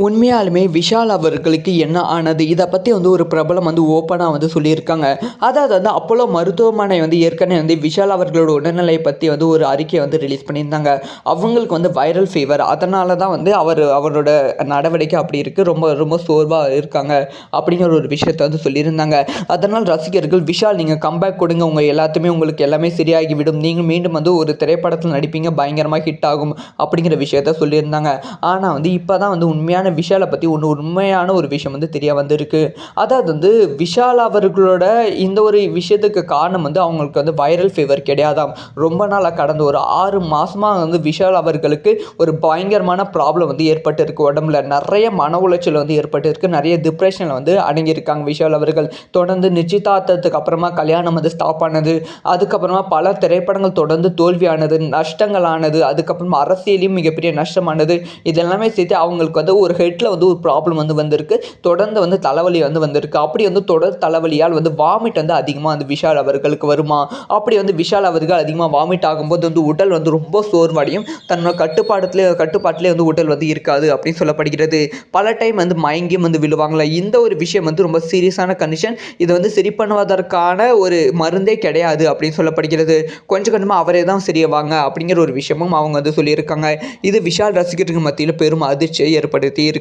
உண்மையாலுமே விஷால் அவர்களுக்கு என்ன ஆனது? இத பத்தி ஒரு பிரபலம் ஓப்பனா சொல்லியிருக்காங்க. அதாவது அப்போலோ மருத்துவமனை ஏற்கனவே விஷால் அவர்களோட உடல்நிலைய பத்தி ஒரு அறிக்கைய ரிலீஸ் பண்ணியிருந்தாங்க. அவங்களுக்கு வைரல் ஃபீவர். அதனால தான் அவரோட நடவடிக்கை அப்படி இருக்கு. ரொம்ப ரொம்ப சோர்வா இருக்காங்க. அப்படிங்கிற ஒரு விஷயத்த சொல்லியிருந்தாங்க. அதனால் ரசிகர்கள் விஷால் நீங்க கம்பேக் கொடுங்க. உங்க எல்லாத்தையுமே உங்களுக்கு எல்லாமே சரியாகிவிடும். நீங்க மீண்டும் ஒரு திரைப்படத்துல நடிப்பீங்க. பயங்கரமா ஹிட் ஆகும். அப்படிங்கிற விஷயத்த சொல்லியிருந்தாங்க. ஆனா இப்ப தான் உண்மையான விஷால பத்தி உண்மையான ஒரு விஷயம் தெரிய வந்திருக்கு. அதாவது விஷால் அவர்களோட இந்த ஒரு விஷயத்துக்கு காரணம் அவங்களுக்கு வைரல் ஃபீவர் கிடையாதாம். ரொம்ப நாளா கடந்த ஒரு 6 மாசமா விஷால் அவர்களுக்கு ஒரு பயங்கரமான ப்ராப்ளம் ஏற்பட்டிருக்கு உடம்புல. நெறைய மன உளைச்சல் ஏற்பட்டிருக்கு. நெறைய டிப்ரஷன்ல அடங்கியிருக்காங்க விஷால் அவர்கள். தொடர்ந்து நிச்சயதார்த்தத்துக்கு அப்புறமா கல்யாணம் ஸ்டாப் ஆனது. அதுக்கப்புறமா பல திரைப்படங்கள் தொடர்ந்து தோல்வியானது, நஷ்டங்கள் ஆனது. அதுக்கப்புறமா அரசியலையும் மிகப்பெரிய நஷ்டமானது. இது எல்லாமே சேர்த்து அவங்களுக்கு ஒரு ஹெட்ல ஒரு ப்ராப்ளம் வந்திருக்கு. தொடர்ந்து தலைவலி வந்திருக்கு. அப்படி தொடர் தலைவலியால் வாமிட் அதிகமா விஷால் அவர்களுக்கு வருமா? அப்படி விஷால் அவர்கள் அதிகமா வாமிட் ஆகும்போது உடல் ரொம்ப சோர்வடையும். தன்னோட கட்டுப்பாட்டிலே உடல் இருக்காது அப்படின்னு சொல்லப்படுகிறது. பல டைம் மயங்கியும் விழுவாங்களா. இந்த ஒரு விஷயம் ரொம்ப சீரியஸான கண்டிஷன். இதை சரி பண்ணுவதற்கான ஒரு மருந்தே கிடையாது அப்படின்னு சொல்லப்படுகிறது. கொஞ்சம் கொஞ்சமா அவரே தான் சரியாவாங்க அப்படிங்கிற ஒரு விஷயமும் அவங்க சொல்லியிருக்காங்க. இது விஷால் ரசிகர்கள் மத்தியில் பெரும் அதிர்ச்சியை ஏற்படுத்தி